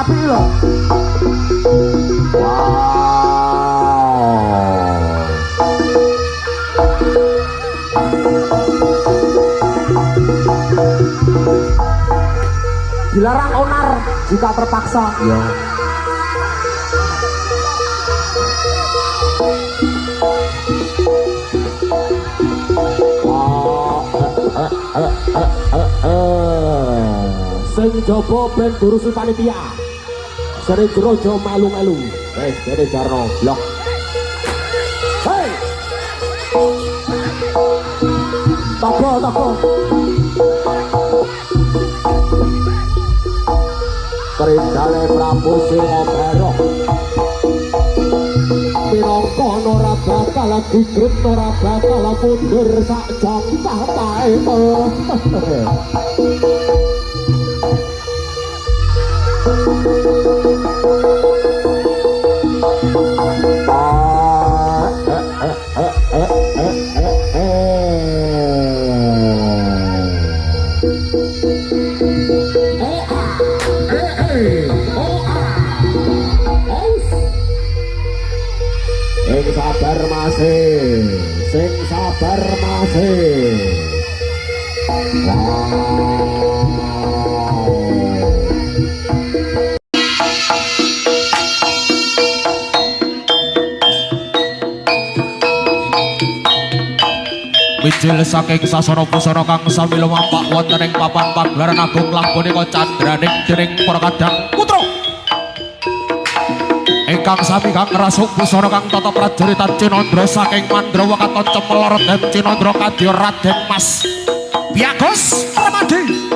api lho. Dilarang onar jika terpaksa. Ya. Sing jopo ben durusi panitia. Sering grojo melu-melu. Wes dene Jarno blok. Hei. Toko. Perintale Prabu Singobaro minangka ora bakal gugrut ora bakal mundur sak jam patahe. Sing sabar masih. Mijil saking sasana pusara kang sami lumampah wonten ing papan pagelaran agung lah punika candraning dening para kadang putra ingkang sami kang ngrasuk busana kang tata prajuritan Cinandra saking Mandrawa katon cemelor Dem Cinandra kadya Raden Mas Biagos Permadi.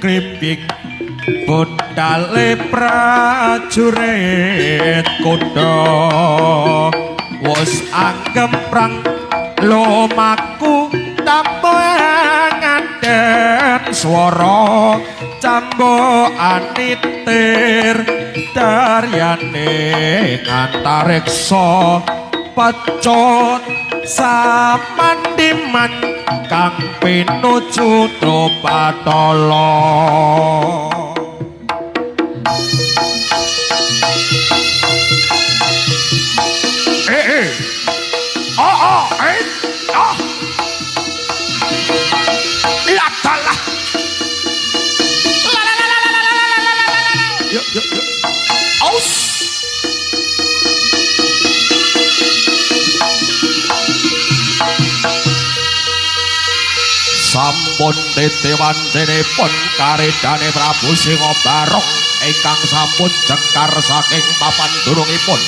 Krimping budale prajurit kuda wis anggemprang lumaku tampo ngandhen swara cambuanitir daryane antariksa pecut samandiman kang pinuju Drupatala. Ladalah. Yuk. Aus. Sampun titiwanjenipun karidane Prabu Singobaro ingkang sampun jengkar saking papan durungipun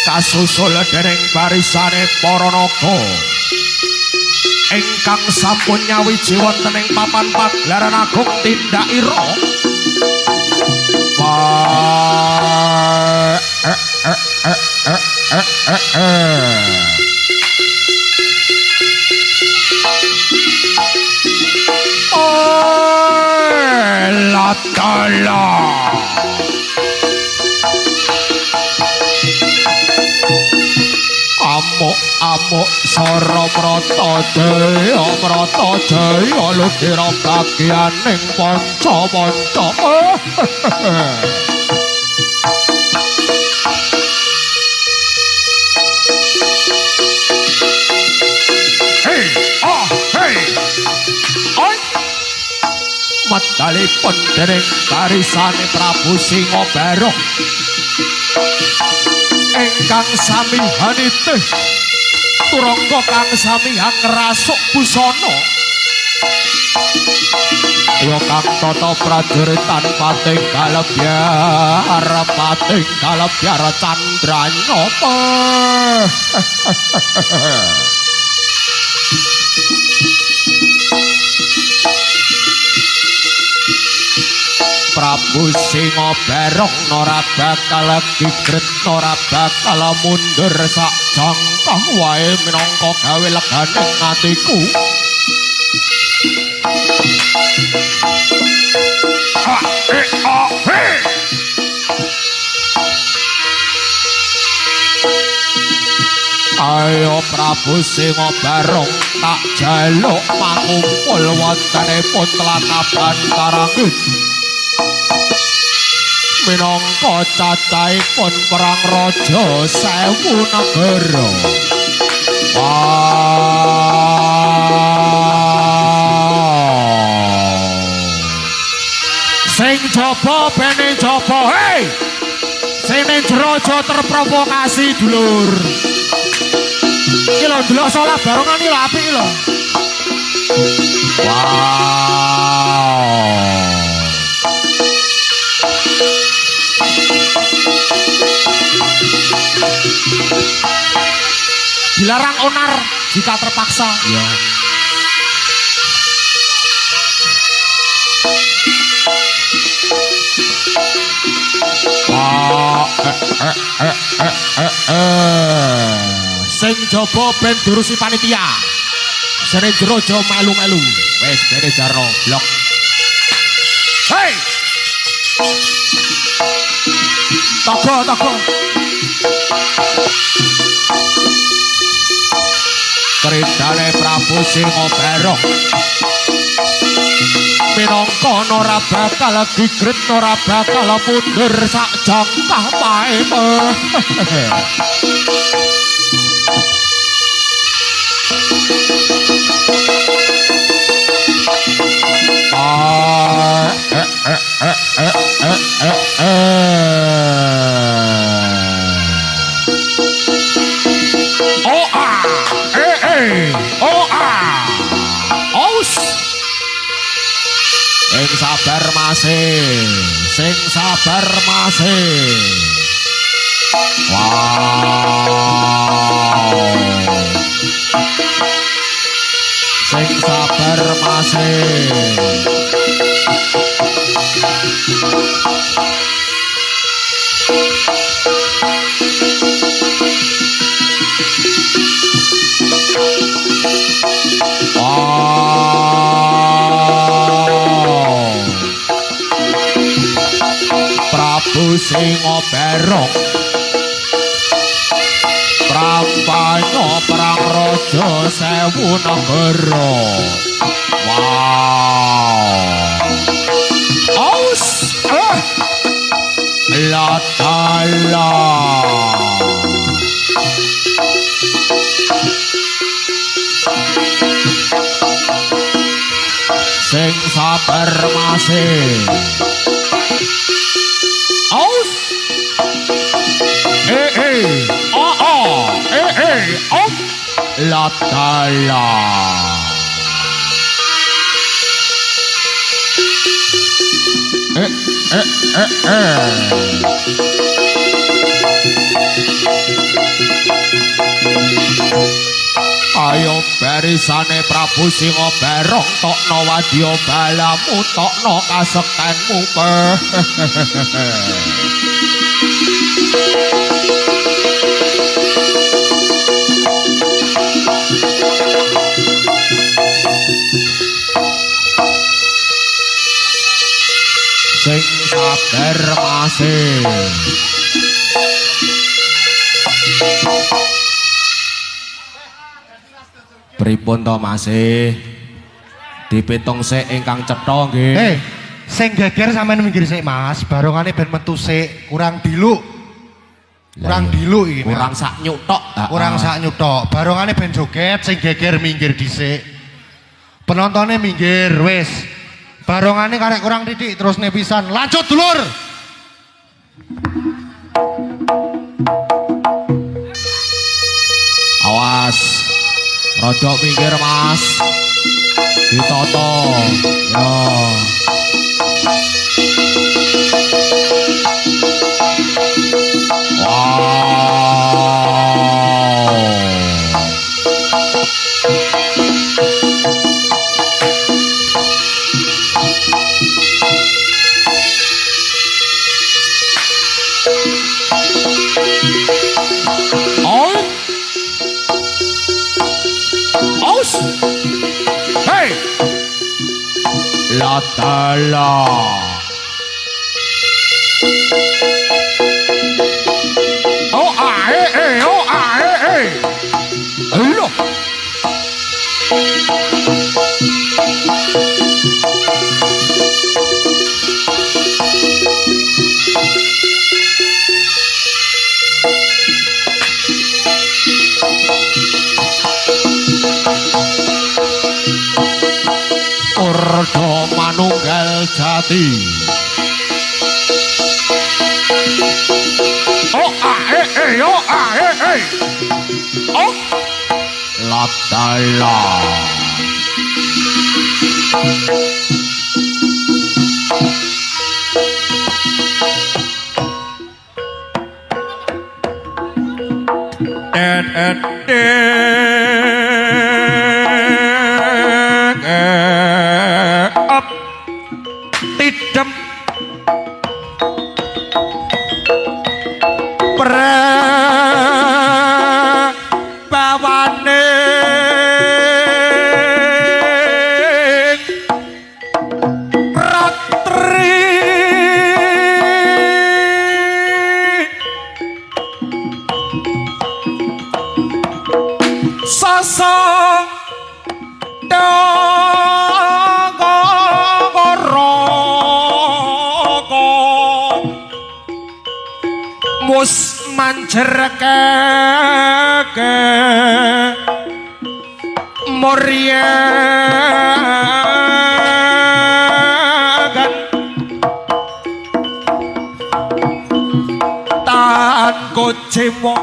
kasusul dening barisane para naga ingkang sampun nyawiji wonten ing papan pagelaran agung Tindakira. Latala amuk sara mrata jaya lukira bagyaning panca-panca medalipun dereng karisane Prabu Singobarong ingkang sami hanitih turangga kang sami ngrasuk busana ya kang tata prajuritan pating kalebyar Candranyata Prabu Singobarong ora bakal gigret ora bakal mundur sak jangkah wae minangka gawe leganing atiku Ayo Prabu Singobarong tak jaluk mangumpul wontenipun Tlakaban Karangin minangka cacahipun perang raja 1000 negara. Sing jaba bene jaba, hei! Sing ning jero aja terprovokasi dulur. Iki lho delok salah barongan iki lho apik lho. Wow. Dilarang onar jika terpaksa. Ya. Sing jaba ben durusi panitia. Sere jero aja melu-melu. Wis dene jarno blok. Hei. Togo. Kridane Prabu Singobarong minangka ora bakal gigret ora bakal mundur sak jangkah wae Sing sabar masih. Wow. Sing sabar masih. Prabu Singobarong prampanya perang raja 1000 negara. Wow. Aus la tala sing sabar masih. Aus la tala ayo barisane Prabu Singobarong tokno wadya balamu tokno kasektenmu sing sabar masih. Pripun to masih dipitung sik ingkang cetha nggih. Sing geger sampean minggir sik Mas, barongane ben metu sik, kurang diluk. Kurang diluk iki. Kurang sak nyutok. Kurang sak nyutok. Barongane ben joget, sing geger minggir dhisik. Penontonnya minggir wis. Barongane karek kurang titik terus pisan. Lanjut dulur. Awas. Rodok minggir Mas. Ditoto. Yo. Hey, la ta la. Oh ah eh, oh ah eh. Hello. Ordo manunggal jati. Oh ah eh, oh ah eh. Oh la ta la. Up tidem bawane ratri sasang mus manjerake muryagan tan kocimo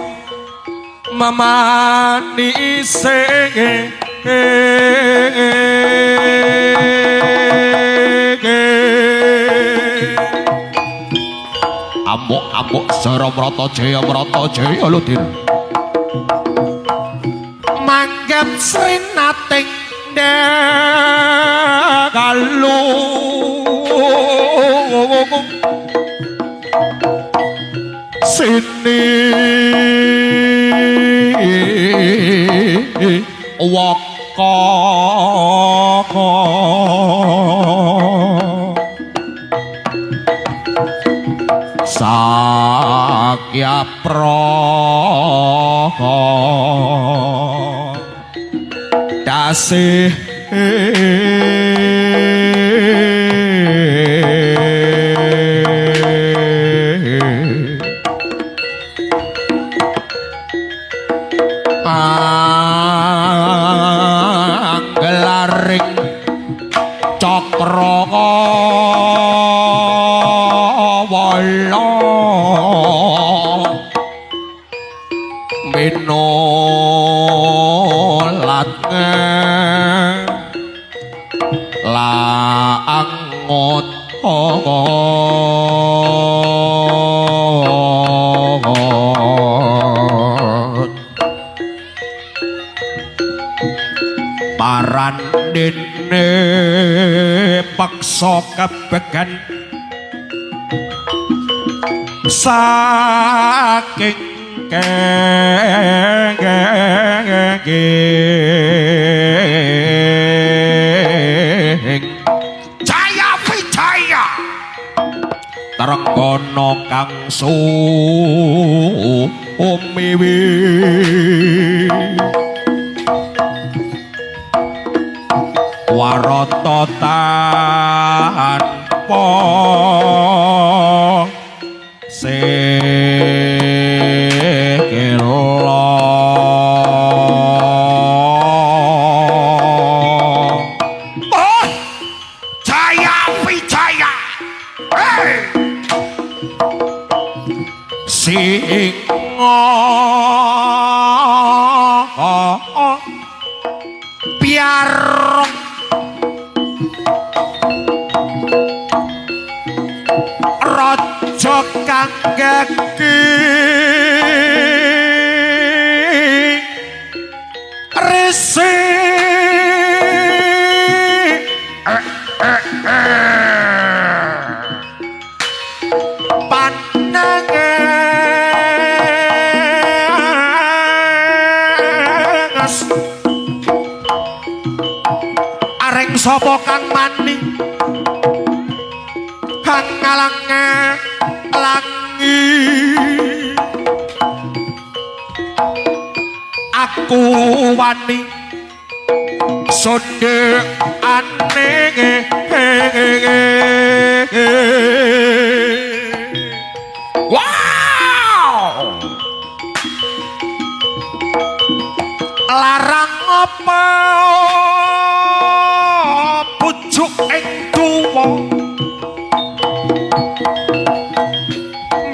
mamani sing Amuk Sara Mrata Jaya lho Dir. Manggap srinating dekalu sini waka Sakya Praha dasih anggelaring cakra wala minolat laangot parandene paksa kebegan saking Jaya Wijaya Trenggono kang sumiwi warata tanpa sekelo Jaya Wijaya singa biar raja kang geki resi pananges areng sapa kang mani kang ngalange langi aku wani sonde aneh wow larang apa pucuk ing tuwa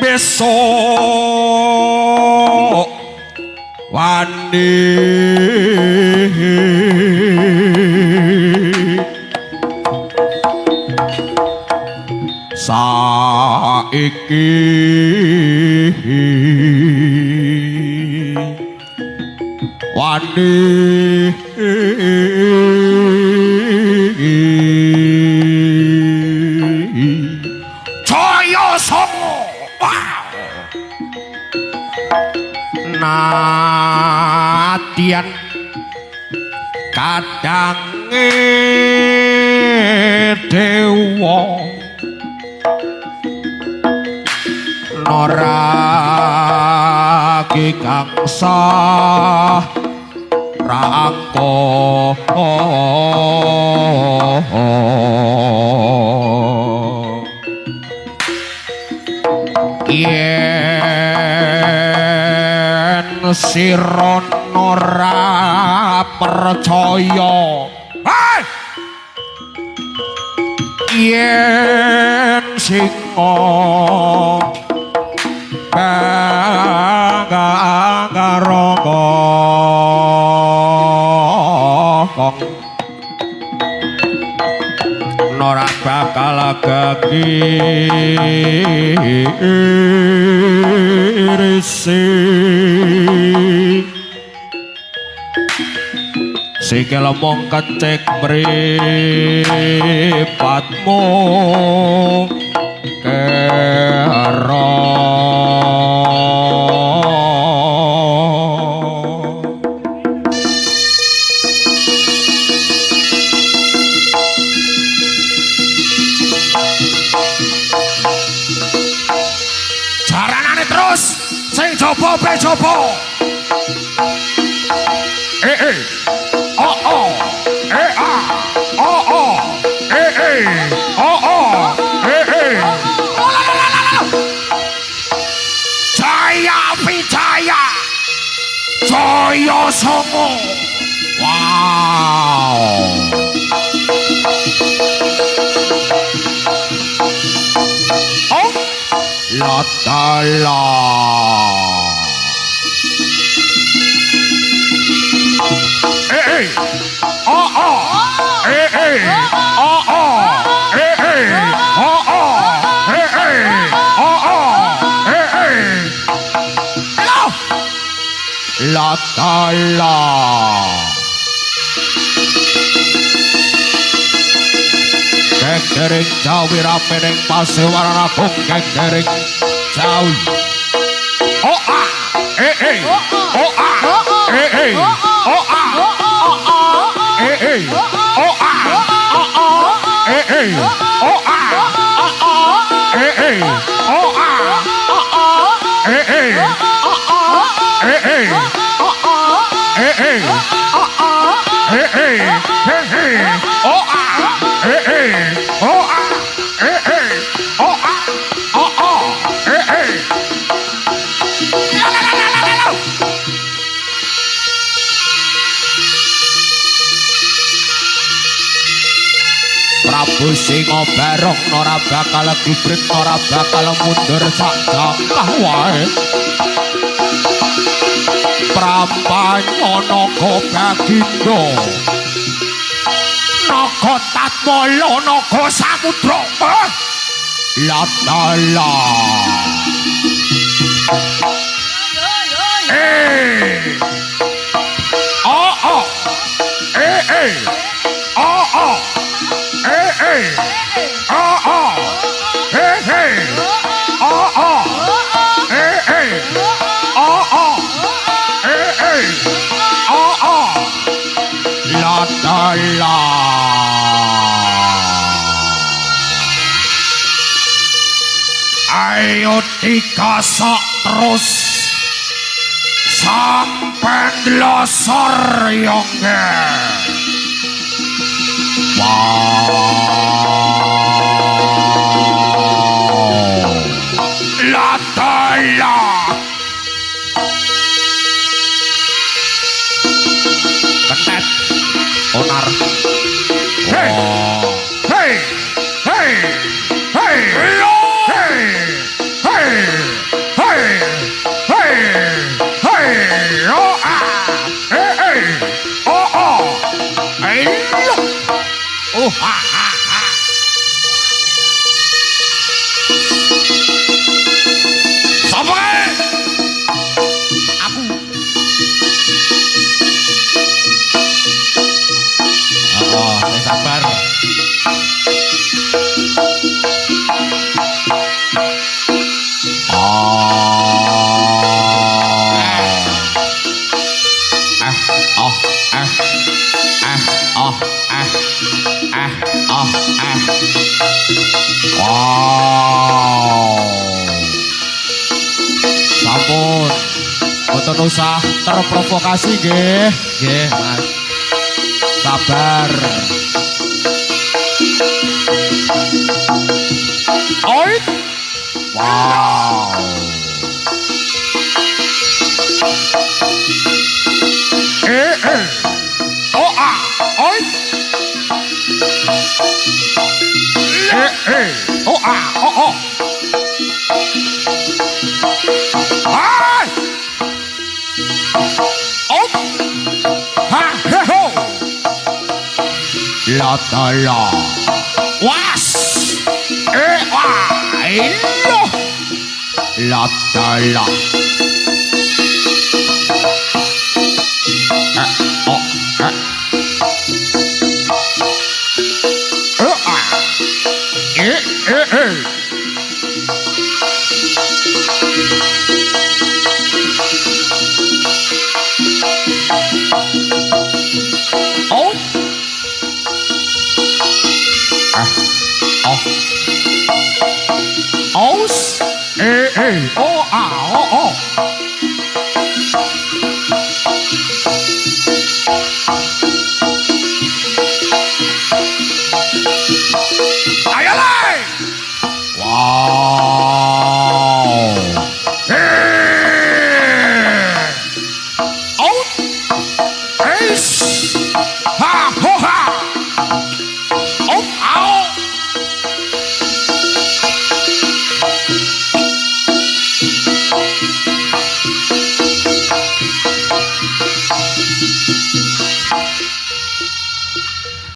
besok wani saiki wani Jaya Songo nadyan kadange dewa noraki kangsa rangko yen sira ora percaya yen singa karo kong ora bakal resi sikil mong kecek mripatmu karo jaranane terus sing coba pe coba Jaya Wijaya Jaya Songo wow oh la la la la la Kekering Jawi ramening pasewarna kung kekering Jawi oh ah oh ah oh ah hey oh ah, oh ah, oh ah, oh oh, Prabu Singa Barong ora bakal gibrit ora bakal mundur sak jangkah wae Prampanyana Bagindo Naga Tatmala Naga Samudra Latala oh oh oh oh La la ayo dikasok terus sampai losor yongge wow la la ketet onar hey hey hey hey hey hey hey hey hey oh ah hey oh oh hey oh ha ha ha sampai aku sabar wow sampun boten usah terprovokasi nggih Mas sabar oi wow oh ah oi oh ah oh oh ah oh ha he ho la ta la was wah ilo la ta la oh oh ah oh oh